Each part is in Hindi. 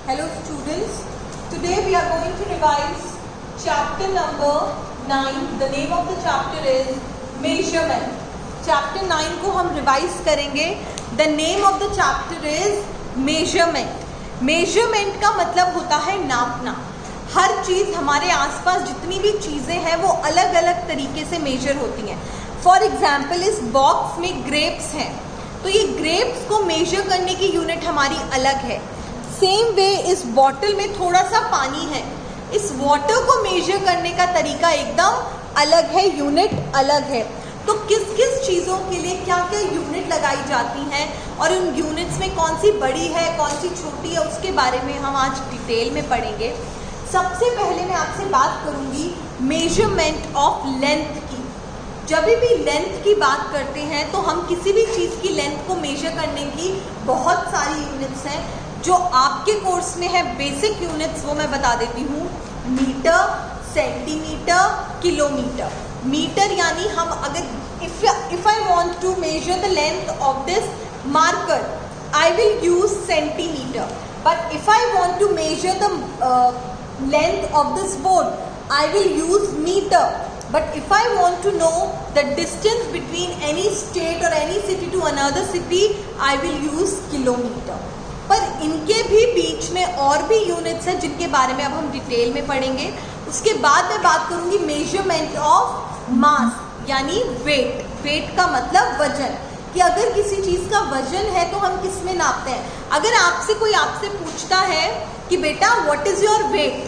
Hello students, today we are going to revise chapter number 9. The name of the chapter is measurement. Chapter 9 को हम revise करेंगे. The name of the chapter is measurement. Measurement का मतलब होता है नापना. हर चीज़ हमारे आसपास जितनी भी चीज़ें हैं वो अलग अलग तरीके से मेजर होती हैं. फॉर एग्जाम्पल इस बॉक्स में ग्रेप्स हैं, तो ये ग्रेप्स को मेजर करने की यूनिट हमारी अलग है. सेम वे इस बॉटल में थोड़ा सा पानी है, इस वाटर को मेजर करने का तरीका एकदम अलग है, यूनिट अलग है. तो किस किस चीज़ों के लिए क्या क्या यूनिट लगाई जाती हैं और उन यूनिट्स में कौन सी बड़ी है कौन सी छोटी है उसके बारे में हम आज डिटेल में पढ़ेंगे. सबसे पहले मैं आपसे बात करूंगी मेजरमेंट ऑफ लेंथ की. जब भी लेंथ की बात करते हैं तो हम किसी भी चीज़ की लेंथ को मेजर करने की बहुत सारी यूनिट्स हैं. जो आपके कोर्स में है बेसिक यूनिट्स वो मैं बता देती हूँ. Metre, centimetre, kilometre. मीटर यानी हम अगर if I want to measure the length of this marker I will use centimetre. But if I want to measure the length of this board I will use metre. But if I want to know the distance between any state or any city to another city, I will use kilometer. पर इनके भी बीच में और भी यूनिट्स हैं जिनके बारे में अब हम डिटेल में पढ़ेंगे. उसके बाद मैं बात करूंगी मेजरमेंट ऑफ मास यानी वेट. वेट का मतलब वजन, कि अगर किसी चीज़ का वजन है तो हम किस में नापते हैं. अगर कोई आपसे पूछता है कि बेटा व्हाट इज योर वेट,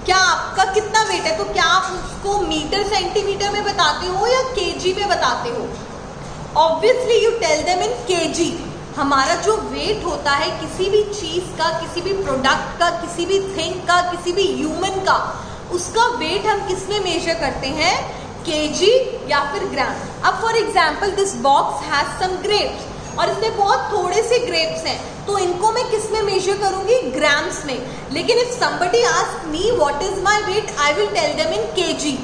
क्या आपका कितना वेट है, तो क्या आप उसको मीटर सेंटीमीटर में बताते हो या केजी में बताते हो. Obviously you tell them in KG. हमारा जो वेट होता है किसी भी चीज़ का, किसी भी प्रोडक्ट का, किसी भी थिंग का, किसी भी ह्यूमन का, उसका वेट हम किस में मेजर करते हैं, केजी या फिर ग्राम. अब for example this box has some grapes और इसमें बहुत थोड़े से ग्रेप्स हैं, तो इनको मैं किस में मेजर करूंगी, ग्राम्स में. लेकिन if somebody ask me what is my weight I will tell them in KG.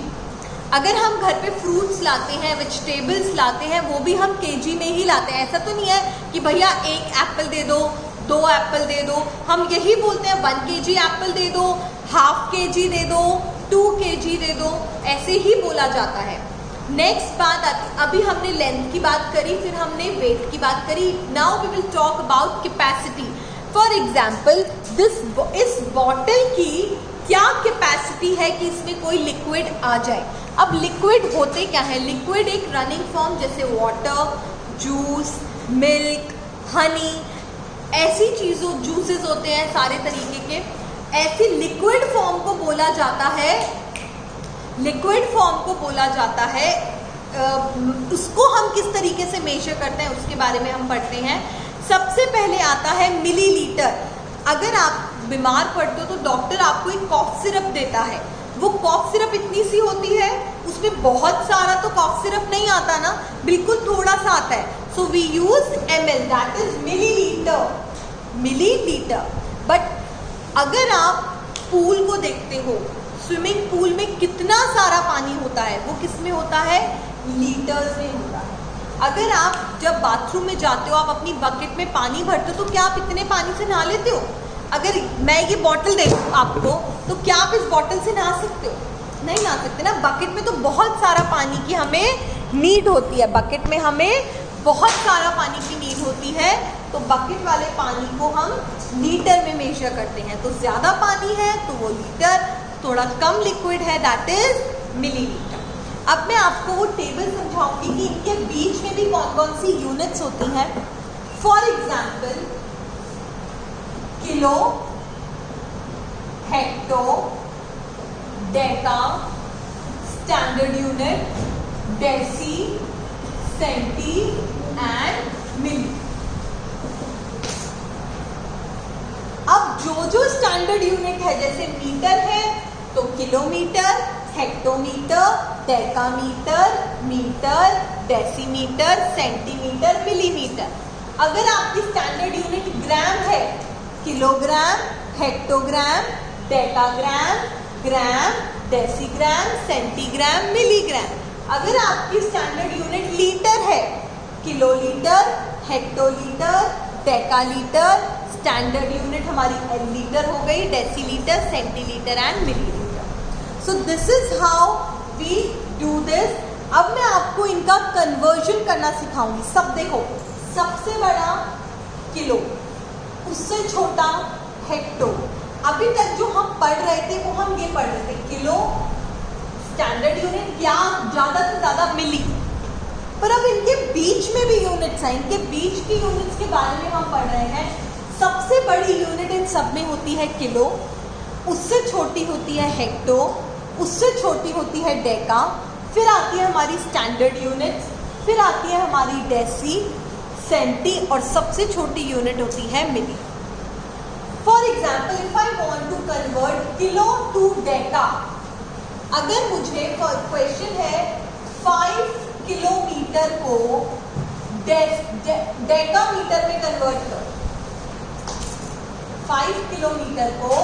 अगर हम घर पे फ्रूट्स लाते हैं, वेजिटेबल्स लाते हैं, वो भी हम केजी में ही लाते हैं. ऐसा तो नहीं है कि भैया 1 एप्पल दे दो, 2 एप्पल दे दो. हम यही बोलते हैं 1 केजी एप्पल दे दो, हाफ केजी दे दो, 2 केजी दे दो, ऐसे ही बोला जाता है. नेक्स्ट बात आती, अभी हमने लेंथ की बात करी, फिर हमने वेट की बात करी. Now we will talk about capacity. For example इस बॉटल की क्या कैपेसिटी है कि इसमें कोई लिक्विड आ जाए. अब लिक्विड होते क्या है, लिक्विड एक रनिंग फॉर्म जैसे वाटर, जूस, मिल्क, हनी, ऐसी चीज़ों, जूसेस होते हैं सारे तरीके के. ऐसी लिक्विड फॉर्म को बोला जाता है, लिक्विड फॉर्म को बोला जाता है. उसको हम किस तरीके से मेजर करते हैं उसके बारे में हम पढ़ते हैं. सबसे पहले आता है मिलीलीटर. अगर आप बीमार पड़ते हो तो डॉक्टर आपको एक कॉफ सिरप देता है. वो कॉफ सिरप इतनी सी होती है, उसमें बहुत सारा तो कॉफ सिरप नहीं आता ना, बिल्कुल थोड़ा सा आता है. So we use ml, that is millilitre. Millilitre. But अगर आप पूल को देखते हो, स्विमिंग पूल में कितना सारा पानी होता है, वो किस में होता है, लीटर्स में होता है. अगर आप जब बाथरूम में जाते हो, आप अपनी बकेट में पानी भरते हो, तो क्या आप इतने पानी से नहा लेते हो. अगर मैं ये बॉटल दे दूँ आपको, तो क्या आप इस बॉटल से नहा सकते हो, नहीं नहा सकते ना. बकेट में तो बहुत सारा पानी की हमें नीड होती है, बकेट में हमें बहुत सारा पानी की नीड होती है. तो बकेट वाले पानी को हम लीटर में मेजर करते हैं. तो ज़्यादा पानी है तो वो लीटर, थोड़ा कम लिक्विड है दैट इज मिलीलीटर. अब मैं आपको वो टेबल समझाऊंगी कि इनके बीच में भी कौन कौन सी यूनिट्स होती हैं. For example kilo, hecto, deca, standard unit, deci, centi and milli. अब जो स्टैंडर्ड यूनिट है, जैसे मीटर है तो kilometre, hectometre, decametre, metre, decimetre, centimetre, millimetre. अगर आपकी स्टैंडर्ड यूनिट ग्राम है, kilogram, hectogram, decagram, gram, decigram, centigram, milligram. अगर आपकी स्टैंडर्ड यूनिट लीटर है, kilolitre, hectolitre, decalitre, standard unit हमारी लीटर हो गई, decilitre, centilitre and millilitre. So this is how we do this. अब मैं आपको इनका कन्वर्जन करना सिखाऊंगी. सब देखो, सबसे बड़ा किलो, उससे छोटा हेक्टो. अभी तक जो हम पढ़ रहे थे वो हम ये पढ़ रहे थे किलो, स्टैंडर्ड यूनिट या ज़्यादा से ज़्यादा मिली. पर अब इनके बीच में भी यूनिट्स हैं. इनके बीच की यूनिट्स के बारे में हम पढ़ रहे हैं. सबसे बड़ी यूनिट इन सब में होती है किलो, उससे छोटी होती है हेक्टो, उससे छोटी होती है डेका, फिर आती है हमारी स्टैंडर्ड यूनिट्स, फिर आती है हमारी डेसी, सेंटी और सबसे छोटी यूनिट होती है milli. For example, if I want to convert kilo to deca, अगर मुझे क्वेश्चन है 5 किलोमीटर को डेकामीटर में कन्वर्ट करो, 5 किलोमीटर को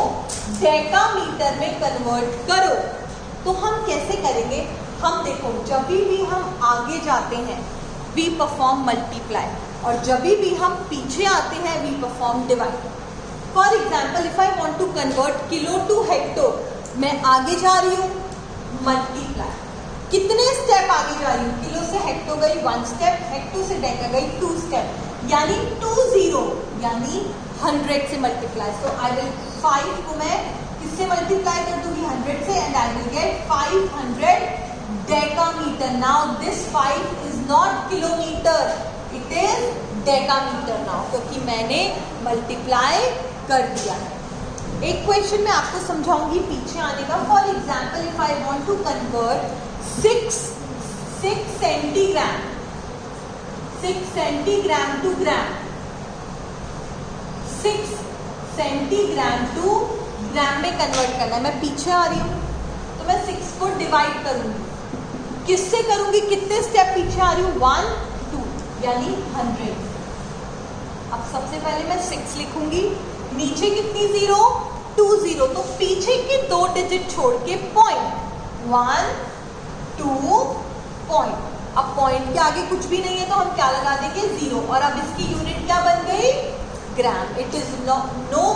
डेकामीटर में कन्वर्ट करो, तो हम कैसे करेंगे? हम देखो, जब भी हम आगे जाते हैं वी परफॉर्म मल्टीप्लाई, और जब भी हम पीछे आते हैं we perform divide. For example, if I want to convert kilo to hecto, मैं आगे जा रही हूँ, मल्टीप्लाई. कितने स्टेप आगे जा रही हूँ? किलो से हेक्टो गई 1 स्टेप, हेक्टो से डेका गई 2 स्टेप, यानी 20, यानी 100 से मल्टीप्लाई. सो आई विल 5 को मैं किससे मल्टीप्लाई कर दूंगी? 100 से, and I will get 500 decametre. Now this 5 is not kilometre, it is decametre now, क्योंकि मैंने मल्टीप्लाई कर दिया है. एक क्वेश्चन मैं आपको समझाऊंगी पीछे आने का. For example, if I want to convert 6 centigram to gram, 6 centigram to gram में कन्वर्ट करना है. मैं पीछे आ रही हूँ तो मैं 6 को डिवाइड करूंगी. किससे करूंगी? कितने स्टेप पीछे आ रही हूँ? 1 2, यानी 100. अब सबसे पहले मैं 6 लिखूंगी, नीचे कितनी 0? 20. तो पीछे के 2 डिजिट छोड़ के पॉइंट, 1 2 पॉइंट. अब पॉइंट के आगे कुछ भी नहीं है तो हम क्या लगा देंगे? 0. और अब इसकी यूनिट क्या बन गई? Gram. It is no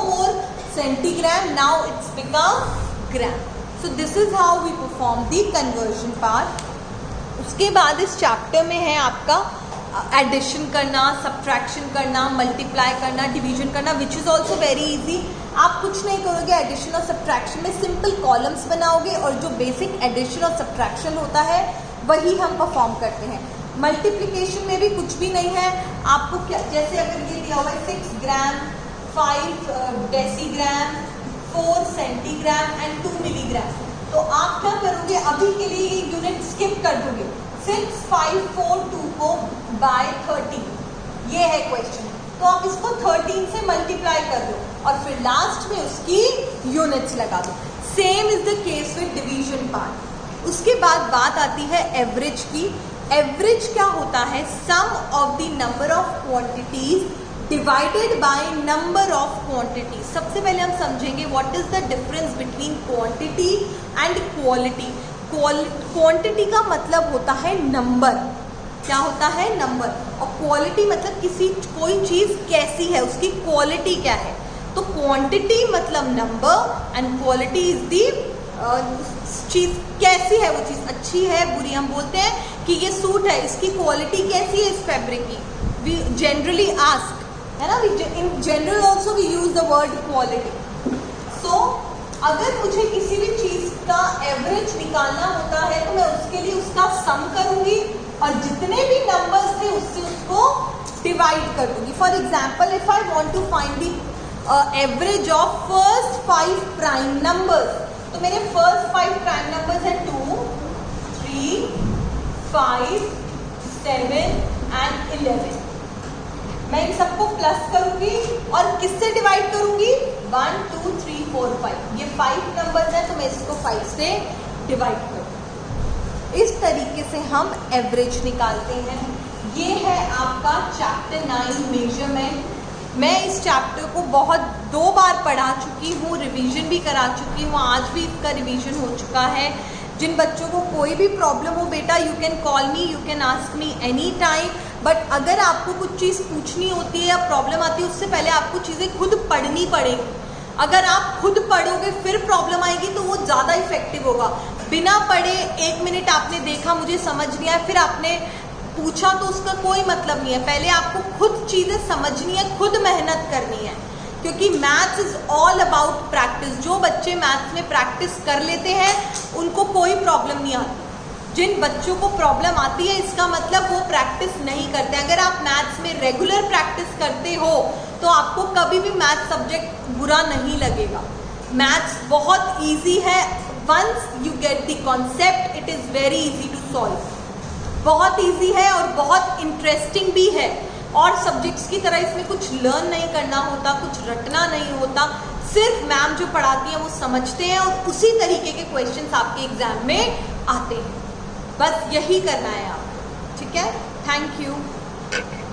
more centigram, now it's become gram. So this is how we perform the conversion part. उसके बाद इस चैप्टर में है आपका एडिशन करना, सब्ट्रैक्शन करना, मल्टीप्लाई करना, डिवीजन करना, which is also very easy. आप कुछ नहीं करोगे एडिशन और सब्ट्रैक्शन में, सिंपल कॉलम्स बनाओगे और जो बेसिक एडिशन और सब्ट्रैक्शन होता है वही हम परफॉर्म करते हैं. मल्टीप्लिकेशन में भी कुछ भी नहीं है. आपको क्या, जैसे अगर ये दिया हुआ है 6 ग्राम, 5 डेसीग्राम, 4 सेंटीग्राम एंड 2 मिलीग्राम, तो आप क्या करोगे? अभी के लिए ये यूनिट स्किप कर दोगे. 6 5 4 2 को बाय 13, ये है क्वेश्चन. तो आप इसको 13 से मल्टीप्लाई कर दो और फिर लास्ट में उसकी यूनिट्स लगा दो. Same is the case with division part. उसके बाद बात आती है एवरेज की. एवरेज क्या होता है? Sum of the number of quantities divided by number of quantity. सबसे पहले हम समझेंगे what is the difference between quantity and quality. Quantity का मतलब होता है नंबर. क्या होता है? नंबर. और क्वालिटी मतलब कोई चीज़ कैसी है, उसकी क्वालिटी क्या है. तो क्वांटिटी मतलब number and quality is the चीज़ कैसी है, वो चीज़ अच्छी है बुरी. हम बोलते हैं कि ये सूट है, इसकी क्वालिटी कैसी है इस फैब्रिक की. वी जनरली आस्क, है ना, in general also we use the word quality. So अगर मुझे किसी भी चीज़ का एवरेज निकालना होता है तो मैं उसके लिए उसका सम करूंगी और जितने भी नंबर्स थे उससे उसको डिवाइड कर दूंगी. For example, if I want to find the average of first 5 prime numbers, तो मेरे फर्स्ट 5 प्राइम नंबर्स हैं 2 3 5 7 एंड 11. मैं इन सबको प्लस करूंगी और किससे डिवाइड करूंगी? 1 2 3 4 5. ये 5 नंबर्स हैं तो मैं इसको 5 से डिवाइड करूंगी. इस तरीके से हम एवरेज निकालते हैं. ये है आपका चैप्टर 9 मेजरमेंट. मैं इस चैप्टर को 2 बार पढ़ा चुकी हूँ, रिवीजन भी करा चुकी हूँ. आज भी इसका रिवीजन हो चुका है. जिन बच्चों को कोई भी प्रॉब्लम हो बेटा, you can call me, you can ask me any time. But अगर आपको कुछ चीज़ पूछनी होती है या प्रॉब्लम आती है, उससे पहले आपको चीज़ें खुद पढ़नी पड़ेगी। अगर आप खुद पढ़ोगे फिर प्रॉब्लम आएगी तो वो ज़्यादा इफेक्टिव होगा। बिना पढ़े 1 मिनट आपने देखा, मुझे समझ नहीं आया, फिर आपने पूछा, तो उसका कोई मतलब नहीं है। पहले आपको खुद चीज़ें समझनी है, खुद मेहनत करनी है, क्योंकि maths is all about practice. जो बच्चे मैथ्स में प्रैक्टिस कर लेते हैं उनको कोई प्रॉब्लम नहीं आती। जिन बच्चों को प्रॉब्लम आती है इसका मतलब वो प्रैक्टिस नहीं करते। अगर आप मैथ्स में रेगुलर प्रैक्टिस करते हो तो आपको कभी भी मैथ्स सब्जेक्ट बुरा नहीं लगेगा। मैथ्स बहुत ईजी है, once you get the concept it is very easy to solve. बहुत ईजी है और बहुत इंटरेस्टिंग भी है, और सब्जेक्ट्स की तरह इसमें कुछ लर्न नहीं करना होता, कुछ रटना नहीं होता। सिर्फ मैम जो पढ़ाती हैं वो समझते हैं और उसी तरीके के क्वेश्चंस आपके एग्जाम में आते हैं। बस यही करना है आपको, ठीक है। Thank you.